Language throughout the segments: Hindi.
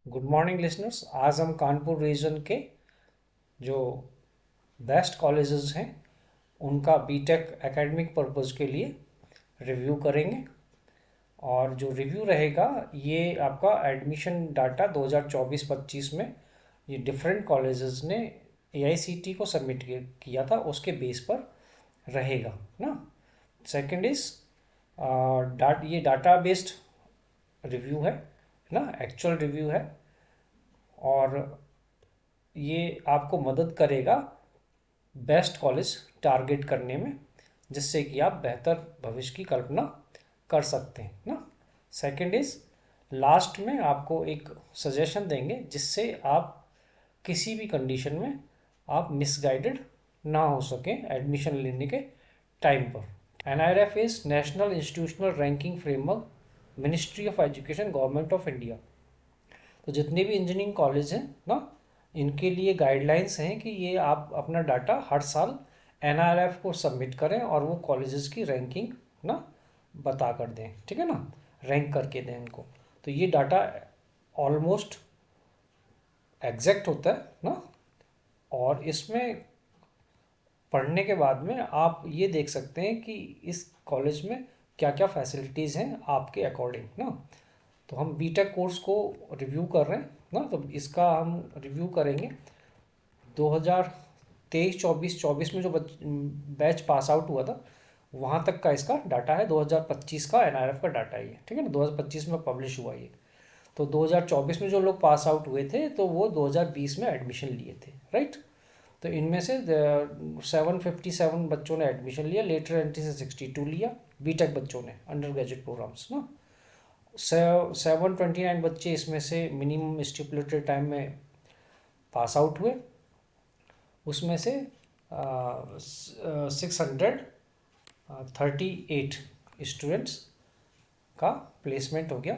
Good morning listeners. आज हम कानपुर रीजन के जो बेस्ट कॉलेजेस हैं उनका बीटेक एकेडमिक पर्पस के लिए रिव्यू करेंगे। और जो रिव्यू रहेगा ये आपका एडमिशन डाटा 2024-25 में ये डिफरेंट कॉलेजेस ने एआईसीटी को सबमिट किया था उसके बेस पर रहेगा ना। सेकंड इज ये डाटा बेस्ड रिव्यू है ना, एक्चुअल रिव्यू है। और ये आपको मदद करेगा बेस्ट कॉलेज टारगेट करने में, जिससे कि आप बेहतर भविष्य की कल्पना कर सकते हैं ना। सेकंड इज लास्ट में आपको एक सजेशन देंगे जिससे आप किसी भी कंडीशन में आप मिसगाइडेड ना हो सकें एडमिशन लेने के टाइम पर। NIRF is national institutional ranking framework, ministry of education, government of India. तो जितने भी इंजीनियरिंग कॉलेज हैं ना, इनके लिए गाइडलाइंस हैं कि ये आप अपना डाटा हर साल एनआरएफ को सबमिट करें और वो कॉलेजेस की रैंकिंग ना बता कर दें, ठीक है ना, रैंक करके दें इनको। तो ये डाटा ऑलमोस्ट एग्जैक्ट होता है ना। और इसमें पढ़ने के बाद में आप ये देख सकते हैं कि इस कॉलेज में क्या क्या फैसिलिटीज़ हैं आपके अकॉर्डिंग ना। तो हम बीटेक कोर्स को रिव्यू कर रहे हैं ना, तो इसका हम रिव्यू करेंगे 2023-24 में जो बैच पास आउट हुआ था वहाँ तक का इसका डाटा है। 2025 का एनआरएफ का डाटा है ये, ठीक है ना, 2025 में पब्लिश हुआ ये। तो 2024 में जो लोग पास आउट हुए थे तो वो 2020 में एडमिशन लिए थे, राइट। तो इनमें से 757 बच्चों ने एडमिशन लिया, लेटर एंट्री से 62 लिया बीटेक बच्चों ने, अंडर ग्रेजुएट प्रोग्राम्स ना। 729 बच्चे इसमें से मिनिमम स्टिपुलेटेड टाइम में पास आउट हुए। उसमें से 638 स्टूडेंट्स का प्लेसमेंट हो गया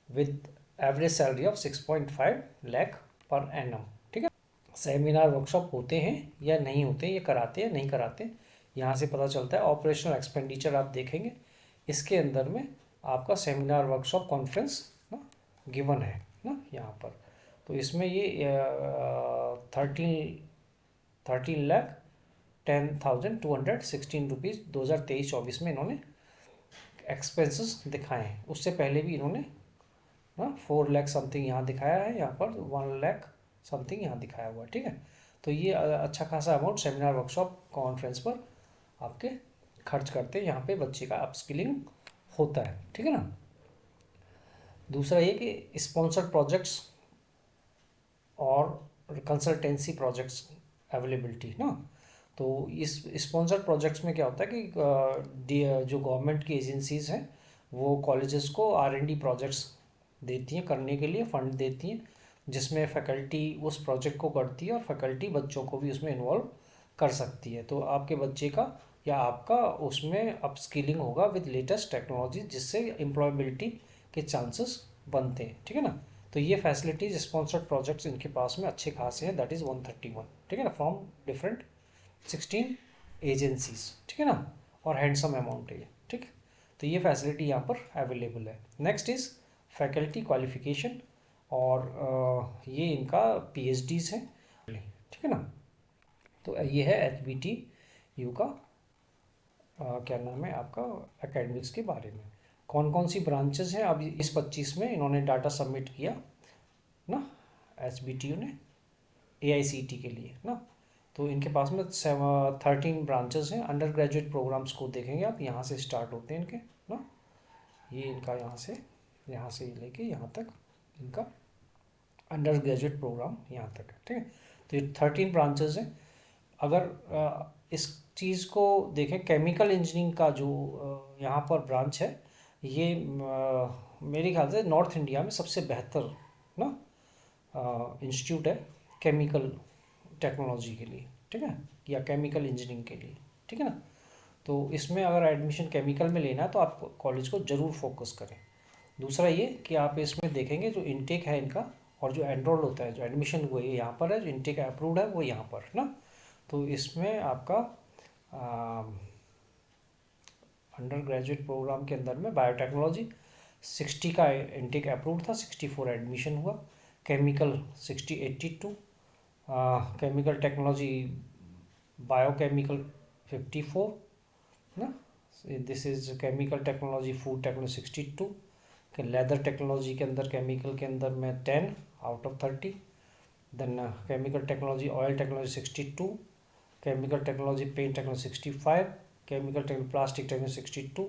with average salary of 6.5 lakh per annum, ठीक है। सेमिनार वर्कशॉप होते हैं या नहीं होते, ये कराते हैं नहीं कराते, यहाँ से पता चलता है। ऑपरेशनल एक्सपेंडिचर आप देखेंगे, इसके अंदर में आपका सेमिनार वर्कशॉप कॉन्फ्रेंस ना गिवन है ना यहाँ पर। तो इसमें ये 13,10,216 रुपीज़ 2023-24 में इन्होंने एक्सपेंसेस दिखाए हैं। उससे पहले भी इन्होंने ना 4 लाख समथिंग यहाँ दिखाया है, यहाँ पर 1 लाख समथिंग यहाँ दिखाया हुआ है, ठीक है। तो ये अच्छा खासा अमाउंट सेमिनार वर्कशॉप कॉन्फ्रेंस पर आपके खर्च करते हैं, यहाँ पे बच्चे का अपस्किलिंग होता है, ठीक है ना। दूसरा ये कि स्पॉन्सर्ड प्रोजेक्ट्स और कंसल्टेंसी प्रोजेक्ट्स अवेलेबिलिटी ना। तो इस स्पॉन्सर्ड प्रोजेक्ट्स में क्या होता है कि जो गवर्नमेंट की एजेंसीज़ हैं वो कॉलेजेस को आर&डी प्रोजेक्ट्स देती हैं, करने के लिए फंड देती हैं, जिसमें फैकल्टी उस प्रोजेक्ट को करती है और फैकल्टी बच्चों को भी उसमें इन्वॉल्व कर सकती है। तो आपके बच्चे का या आपका उसमें अपस्किलिंग होगा विद लेटेस्ट टेक्नोलॉजी, जिससे एम्प्लॉयबिलिटी के चांसेस बनते हैं, ठीक है ना। तो ये फैसिलिटीज स्पॉन्सर्ड प्रोजेक्ट्स इनके पास में अच्छे खासे हैं, दैट इज़ 131, ठीक है ना, फ्रॉम डिफरेंट 16 एजेंसीज, ठीक है ना। और हैंडसम अमाउंट है ये, ठीक है। तो ये फैसिलिटी यहाँ पर अवेलेबल है। नेक्स्ट इज़ फैकल्टी क्वालिफिकेशन, और ये इनका पीएचडीज हैं, ठीक है ना। तो ये है एचबीटीयू का क्या नाम है आपका एकेडमिक्स के बारे में। कौन कौन सी ब्रांचेस हैं अभी इस 25 में इन्होंने डाटा सबमिट किया ना, एचबीटीयू ने एआईसीटी के लिए ना। तो इनके पास में 13 ब्रांचेस हैं। अंडर ग्रेजुएट प्रोग्राम्स को देखेंगे आप, यहाँ से स्टार्ट होते हैं इनके ना। ये इनका यहाँ से लेके यहाँ तक इनका अंडर ग्रेजुएट प्रोग्राम यहाँ तक है, ठीक है। तो ये 13 ब्रांचेस हैं। अगर इस चीज़ को देखें, केमिकल इंजीनियरिंग का जो यहाँ पर ब्रांच है, ये मेरे ख्याल से नॉर्थ इंडिया में सबसे बेहतर ना इंस्टीट्यूट है केमिकल टेक्नोलॉजी के लिए, ठीक है, या केमिकल इंजीनियरिंग के लिए, ठीक है ना। तो इसमें अगर एडमिशन केमिकल में लेना है तो आप कॉलेज को ज़रूर फोकस करें। दूसरा ये कि आप इसमें देखेंगे जो इनटेक है इनका, और जो एनरोल होता है, जो एडमिशन हुआ है यहाँ पर है, जो इनटेक अप्रूव्ड है वो यहाँ पर ना। तो इसमें आपका अंडर ग्रेजुएट प्रोग्राम के अंदर में बायोटेक्नोलॉजी 60 का इनटेक अप्रूव्ड था, 64 एडमिशन हुआ। केमिकल 82, केमिकल टेक्नोलॉजी बायोकेमिकल 54 ना, this is chemical technology food technology 62, leather technology के अंदर केमिकल के अंदर में 10 out of 30, then chemical technology oil technology 62, chemical technology paint technology 65, chemical technology plastic technology 62,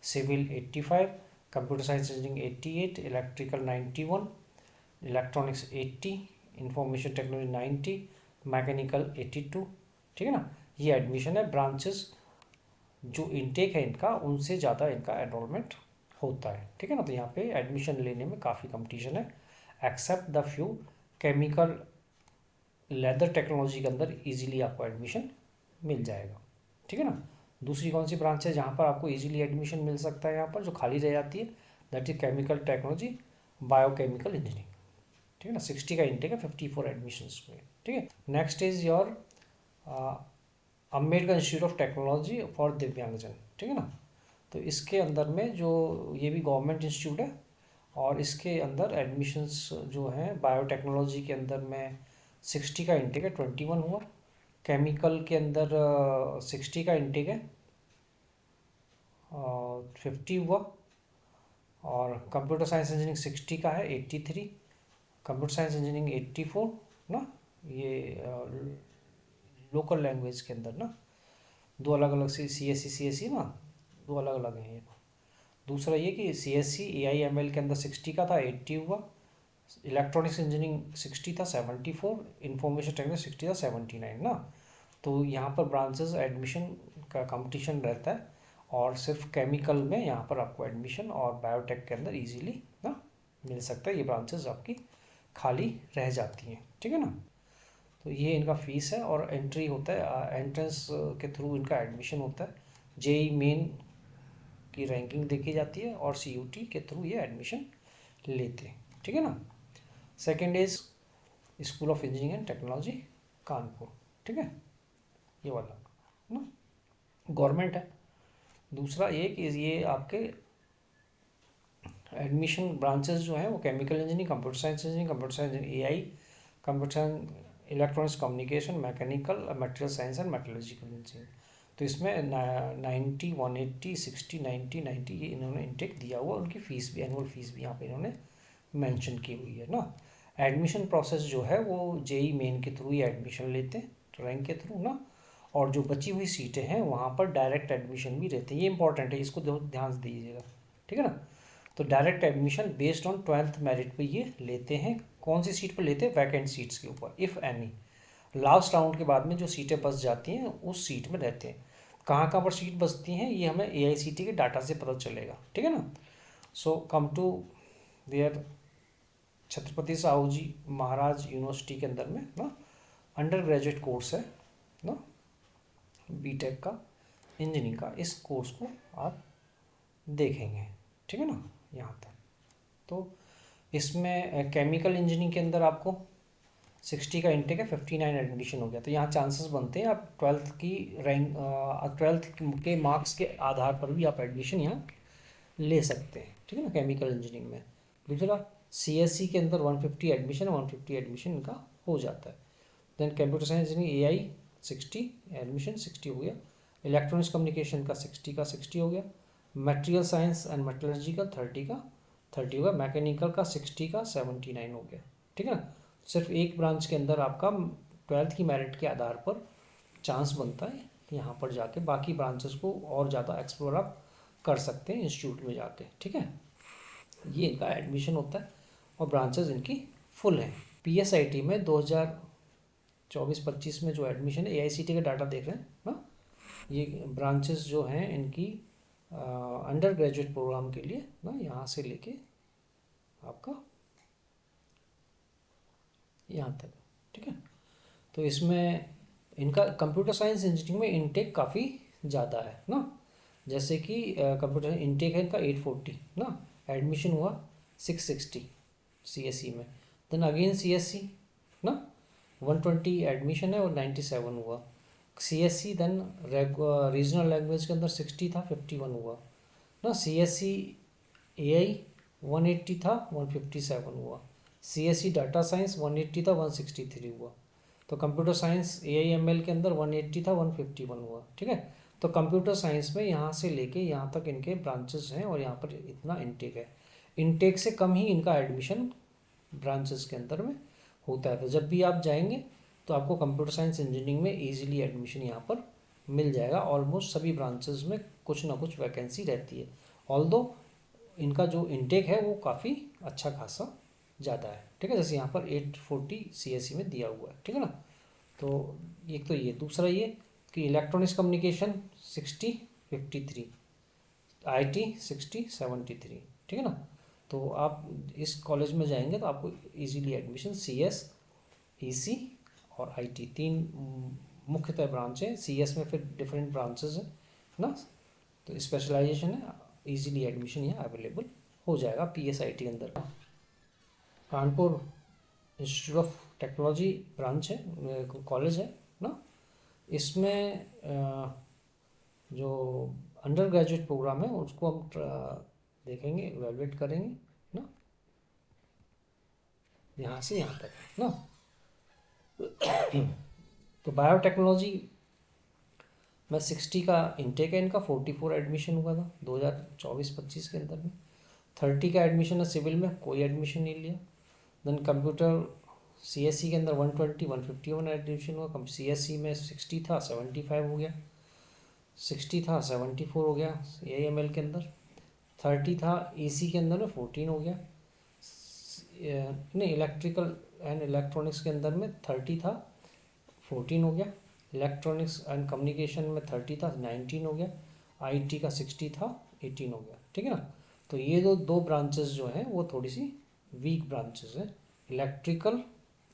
civil 85, computer science engineering 88, electrical 91, electronics 80, information technology 90, mechanical 82। ठीक है ना, ये एडमिशन है। ब्रांचेस जो इनटेक है इनका उनसे ज़्यादा इनका एनरोलमेंट होता है। ठीक है ना, तो यहाँ पे एडमिशन लेने में काफ़ी कंपटीशन है, except the few chemical leather technology के अंदर इजीली आपको एडमिशन मिल जाएगा। ठीक है ना, दूसरी कौन सी ब्रांच है जहाँ पर आपको इजीली एडमिशन मिल सकता है, यहाँ पर जो खाली रह जाती है, that is chemical technology biochemical engineering. ठीक है ना, 60 का इंटेक है, 54 एडमिशन्स में। ठीक है, next is your Ambedkar institute of technology for दिव्यांगजन। ठीक है ना, तो इसके अंदर में जो ये भी गवर्नमेंट इंस्टीट्यूट है और इसके अंदर एडमिशन्स जो हैं बायोटेक्नोलॉजी के अंदर में 60 का इंटेक है, 21 हुआ। केमिकल के अंदर 60 का इंटेक है, 50 हुआ। और कंप्यूटर साइंस इंजीनियरिंग 60 का है, 83। कंप्यूटर साइंस इंजीनियरिंग 84 ना, ये लोकल लैंग्वेज के अंदर ना, दो अलग अलग सी एस सी ना, दो अलग अलग हैं ये। दूसरा ये कि CSC AIML के अंदर 60 का था, 80 हुआ। इलेक्ट्रॉनिक्स इंजीनियरिंग 60 था, 74। इंफॉर्मेशन टेक्नोलॉजी 60 था, 79 ना। तो यहाँ पर ब्रांचेस एडमिशन का कंपटीशन रहता है और सिर्फ केमिकल में यहाँ पर आपको एडमिशन और बायोटेक के अंदर इजीली ना मिल सकता है। ये ब्रांचेस आपकी खाली रह जाती हैं। ठीक है ना, तो ये इनका फीस है और एंट्री होता है, एंट्रेंस के थ्रू इनका एडमिशन होता है। जेई मेन की रैंकिंग देखी जाती है और CUT के थ्रू ये एडमिशन लेते हैं। ठीक है ना, second is school of engineering and technology Kanpur. ठीक है, ये वाला ना गवर्नमेंट है। दूसरा ये कि ये आपके एडमिशन ब्रांचेस जो हैं वो chemical engineering, computer science engineering, computer science AI, computer science electronics communication, mechanical, material science and metallurgical engineering. तो इसमें 90, 180, 60, 90, 90 ये इन्होंने इंटेक दिया हुआ। उनकी फ़ीस भी, एनुअल फीस भी यहाँ पे इन्होंने मेंशन की हुई है ना। एडमिशन प्रोसेस जो है वो जेई मेन के थ्रू ही एडमिशन लेते हैं, रैंक के थ्रू ना। और जो बची हुई सीटें हैं वहाँ पर डायरेक्ट एडमिशन भी रहते हैं। ये इंपॉर्टेंट है, इसको ध्यान से दीजिएगा। ठीक है ना, तो direct admission based on 12th merit पे ये लेते हैं। कौन सी सीट पर लेते हैं? वैकेंट सीट्स के ऊपर, इफ़ एनी। लास्ट राउंड के बाद में जो सीटें बच जाती हैं उस सीट में रहते हैं। कहाँ कहाँ पर सीट बचती हैं ये हमें AICT के डाटा से पता चलेगा। ठीक है ना, so come to there Chhatrapati Shahu ji Maharaj university के अंदर में ना अंडर ग्रेजुएट कोर्स है ना, BTech का, इंजीनियरिंग का। इस कोर्स को आप देखेंगे। ठीक है ना, यहाँ तक। तो इसमें केमिकल इंजीनियरिंग के अंदर आपको 60 का इंटेक है, 59 एडमिशन हो गया। तो यहाँ चांसेस बनते हैं आप 12th की रैंक, 12th के मार्क्स के आधार पर भी आप एडमिशन यहाँ ले सकते हैं। ठीक है ना, केमिकल इंजीनियरिंग में। दूसरा CSC के अंदर 150 एडमिशन, 150 एडमिशन इनका हो जाता है। Then computer science engineering AI 60 admission, 60 हो गया। इलेक्ट्रॉनिक्स कम्युनिकेशन का 60 का 60 हो गया। मटेरियल साइंस एंड मेटलर्जिकल 30 का 30 हो गया। मैकेनिकल का 60 का 79 हो गया। ठीक है ना, सिर्फ एक ब्रांच के अंदर आपका 12th की मेरिट के आधार पर चांस बनता है यहाँ पर जाके। बाकी ब्रांचेस को और ज़्यादा एक्सप्लोर आप कर सकते हैं इंस्टीट्यूट में जाके। ठीक है, ये इनका एडमिशन होता है और ब्रांचेस इनकी फुल हैं। PSIT में 2024-25 में जो एडमिशन है, AICT के डाटा देख रहे हैं ना, ये ब्रांचेस जो हैं इनकी अंडर ग्रेजुएट प्रोग्राम के लिए ना, यहाँ से लेके आपका यहाँ तक। ठीक है, तो इसमें इनका कंप्यूटर साइंस इंजीनियरिंग में इनटेक काफ़ी ज़्यादा है ना। जैसे कि कंप्यूटर इनटेक है इनका 840 ना, एडमिशन हुआ 660 CSC में। देन अगेन CSC ना 120 एडमिशन है और 97 हुआ। CSC देन रीजनल लैंग्वेज के अंदर 60 था, 51 हुआ ना। CSC AI 180 था, 157 हुआ। CSE डाटा साइंस 180 था, 163 हुआ। तो कंप्यूटर साइंस AIML के अंदर 180 था, 151 हुआ। ठीक है, तो कंप्यूटर साइंस में यहाँ से लेके यहाँ तक इनके ब्रांचेस हैं और यहाँ पर इतना इनटेक है। इनटेक से कम ही इनका एडमिशन ब्रांचेस के अंदर में होता है। तो जब भी आप जाएंगे तो आपको कंप्यूटर साइंस इंजीनियरिंग में ईजिली एडमिशन यहाँ पर मिल जाएगा। ऑलमोस्ट सभी ब्रांचेस में कुछ ना कुछ वैकेंसी रहती है, ऑल्दो इनका जो इनटेक है वो काफ़ी अच्छा खासा ज़्यादा है। ठीक है, जैसे यहाँ पर 840 CSE में दिया हुआ है। ठीक है ना, तो एक तो ये, दूसरा ये कि इलेक्ट्रॉनिक्स कम्युनिकेशन 60-53, IT 60-73। ठीक है ना, तो आप इस कॉलेज में जाएंगे तो आपको इजीली एडमिशन CS, EC और IT तीन मुख्यतः ब्रांच है। CS में फिर डिफरेंट ब्रांचेस हैं ना, तो स्पेशलाइजेशन है, इजीली एडमिशन यहाँ अवेलेबल हो जाएगा PSIT के अंदर। Kanpur institute of technology branch है, कॉलेज है ना। इसमें जो अंडर ग्रेजुएट प्रोग्राम है उसको हम देखेंगे, इवेलुएट करेंगे ना, यहाँ से यहाँ तक ना। तो बायोटेक्नोलॉजी में 60 का इनटेक है इनका, 44 एडमिशन हुआ था 2024-25 के अंदर में। 30 का एडमिशन है सिविल में, कोई एडमिशन नहीं लिया। देन कंप्यूटर CSE के अंदर 151 एडमिशन हुआ। CSE में 60 था, 75 हो गया। 60 था, 74 हो गया AIML के अंदर। 30 था EC के अंदर में, 14 हो गया। नहीं, इलेक्ट्रिकल एंड इलेक्ट्रॉनिक्स के अंदर में 30 था, 14 हो गया। इलेक्ट्रॉनिक्स एंड कम्युनिकेशन में 30 था, 19 हो गया। IT का 60 था, 18 हो गया। ठीक है ना, तो ये दो ब्रांचेस जो हैं वो थोड़ी सी वीक ब्रांचेस हैं, electrical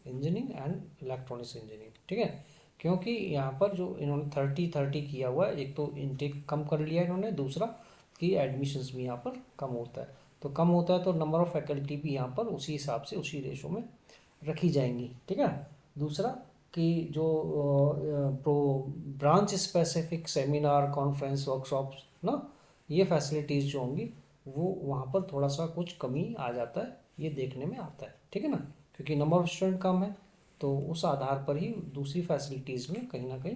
engineering and electronics engineering. ठीक है, क्योंकि यहाँ पर जो इन्होंने 30-30 किया हुआ है, एक तो इनटेक कम कर लिया इन्होंने, दूसरा कि एडमिशन्स भी यहाँ पर कम होता है। तो कम होता है तो नंबर ऑफ़ फैकल्टी भी यहाँ पर उसी हिसाब से उसी रेशो में रखी जाएंगी। ठीक है, दूसरा कि जो pro branch specific seminar, conference, workshops ना, ये फैसिलिटीज़ जो होंगी वो वहाँ पर थोड़ा सा कुछ कमी आ जाता है, ये देखने में आता है। ठीक है ना, क्योंकि नंबर ऑफ स्टूडेंट कम है तो उस आधार पर ही दूसरी फैसिलिटीज़ में कहीं ना कहीं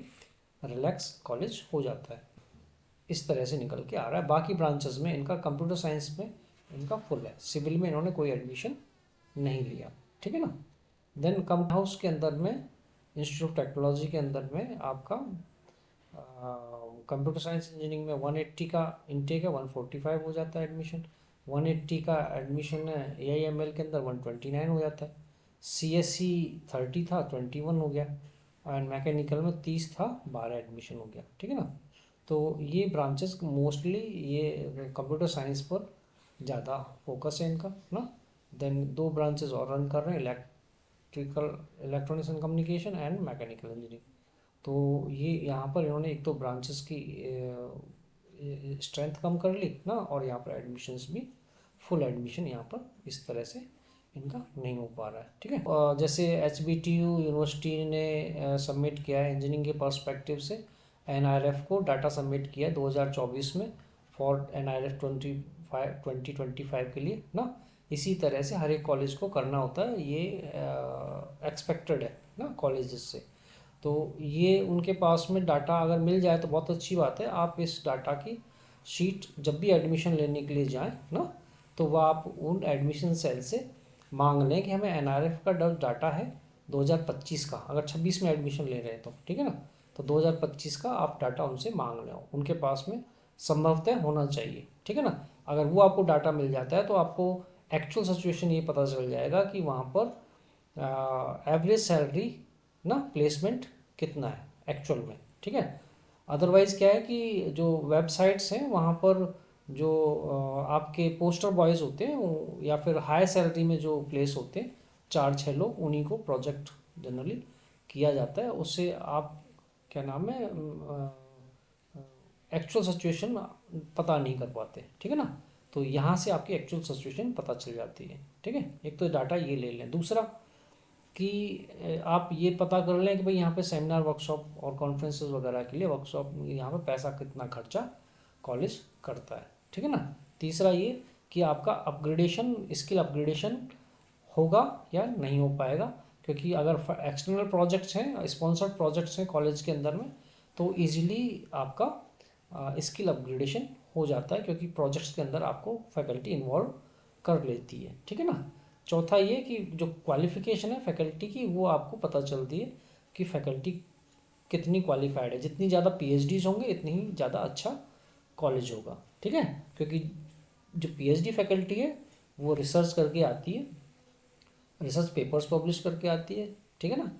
रिलैक्स कॉलेज हो जाता है। इस तरह से निकल के आ रहा है। बाकी ब्रांचेस में इनका कंप्यूटर साइंस में इनका फुल है, सिविल में इन्होंने कोई एडमिशन नहीं लिया। ठीक है ना, देन कंप्यूटर हाउस के अंदर में, इंस्टीट्यूट ऑफ टेक्नोलॉजी के अंदर में आपका कंप्यूटर साइंस इंजीनियरिंग में 180 का इनटेक है, 145 हो जाता है एडमिशन। 180 का एडमिशन है AIML के अंदर, 129 हो जाता है। CSE 30 था, 21 हो गया। एंड मैकेनिकल में 30 था, 12 एडमिशन हो गया। ठीक है ना, तो ये ब्रांचेस मोस्टली ये कंप्यूटर साइंस पर ज़्यादा फोकस है इनका ना। देन दो ब्रांचेस और रन कर रहे हैं, electronics and communication and mechanical engineering. तो ये यहाँ पर इन्होंने एक तो ब्रांचेस की स्ट्रेंथ कम कर ली ना, और यहाँ पर एडमिशन्स भी फुल एडमिशन यहाँ पर इस तरह से इनका नहीं हो पा रहा है। ठीक है, जैसे HBTU यूनिवर्सिटी ने सबमिट किया है इंजीनियरिंग के पर्सपेक्टिव से NIRF को डाटा सबमिट किया 2024 में फॉर NIRF 2025 के लिए ना। इसी तरह से हर एक कॉलेज को करना होता है, ये एक्सपेक्टेड है ना कॉलेजेस से। तो ये उनके पास में डाटा अगर मिल जाए तो बहुत अच्छी बात है। आप इस डाटा की शीट जब भी एडमिशन लेने के लिए जाएं ना, तो वह आप उन एडमिशन सेल से मांग लें कि हमें NRF का डाटा है 2025 का, अगर 26 में एडमिशन ले रहे हैं तो। ठीक है ना, तो 2025 का आप डाटा उनसे मांग लें, उनके पास में संभवतः होना चाहिए। ठीक है ना, अगर वो आपको डाटा मिल जाता है तो आपको एक्चुअल सिचुएशन ये पता चल जाएगा कि वहाँ पर एवरेज सैलरी ना, प्लेसमेंट कितना है एक्चुअल में। ठीक है, अदरवाइज़ क्या है कि जो वेबसाइट्स हैं वहाँ पर जो आपके पोस्टर बॉयज़ होते हैं या फिर हाई सैलरी में जो प्लेस होते हैं 4-6 लोग, उन्हीं को प्रोजेक्ट जनरली किया जाता है। उससे आप क्या नाम है एक्चुअल सिचुएशन पता नहीं कर पाते। ठीक है ना, तो यहाँ से आपकी एक्चुअल सिचुएशन पता चल जाती है। ठीक है, एक तो डाटा ये ले लें। दूसरा कि आप ये पता कर लें कि भाई यहाँ पे सेमिनार, वर्कशॉप और कॉन्फ्रेंसेस वगैरह के लिए वर्कशॉप यहाँ पे पैसा कितना खर्चा कॉलेज करता है। ठीक है ना, तीसरा ये कि आपका अपग्रेडेशन, स्किल अपग्रेडेशन होगा या नहीं हो पाएगा, क्योंकि अगर एक्सटर्नल प्रोजेक्ट्स हैं, स्पॉन्सर्ड प्रोजेक्ट्स हैं कॉलेज के अंदर में, तो इजीली आपका स्किल अपग्रेडेशन हो जाता है, क्योंकि प्रोजेक्ट्स के अंदर आपको फैकल्टी इन्वॉल्व कर लेती है। ठीक है ना। चौथा ये कि जो क्वालिफिकेशन है फैकल्टी की, वो आपको पता चलती है कि फैकल्टी कितनी क्वालिफाइड है। जितनी ज़्यादा पीएचडीज होंगे इतनी ही ज़्यादा अच्छा कॉलेज होगा। ठीक है, क्योंकि जो पीएचडी फैकल्टी है वो रिसर्च करके आती है, रिसर्च पेपर्स पब्लिश करके आती है। ठीक है ना।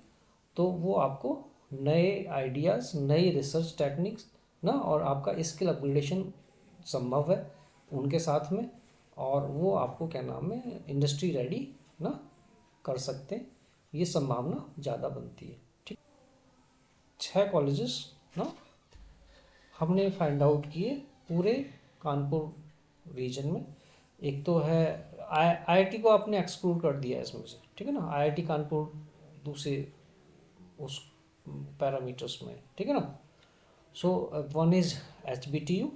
तो वो आपको नए आइडियाज़, नई रिसर्च टेक्निक्स ना, और आपका स्किल अपग्रेडेशन संभव है उनके साथ में, और वो आपको क्या नाम है इंडस्ट्री रेडी ना कर सकते हैं, ये संभावना ज़्यादा बनती है। ठीक, 6 कॉलेजेस ना हमने फाइंड आउट किए पूरे कानपुर रीजन में। एक तो है आईआईटी को आपने एक्सक्लूड कर दिया है इसमें से। ठीक है ना, आईआईटी कानपुर दूसरे उस पैरामीटर्स में। ठीक है ना। So one is HBTU,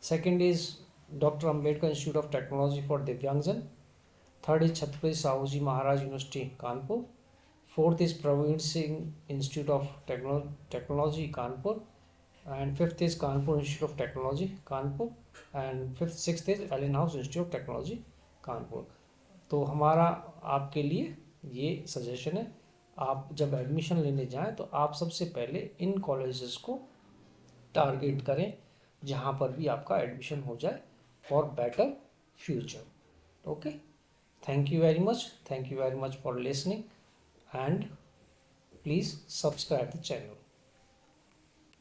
second is doctor Ambedkar institute of technology for दिव्यांगजन, third is Chhatrapati Shahu ji Maharaj university Kanpur, fourth is Praveen Singh institute of technology Kanpur, and fifth is Kanpur Institute of Technology Kanpur, and sixth is Allen House Institute of Technology Kanpur। तो हमारा आपके लिए ये सजेशन है, आप जब एडमिशन लेने जाएं तो आप सबसे पहले इन कॉलेजेस को टारगेट करें जहां पर भी आपका एडमिशन हो जाए for better future. Okay, thank you very much, thank you very much for listening, and please subscribe the channel.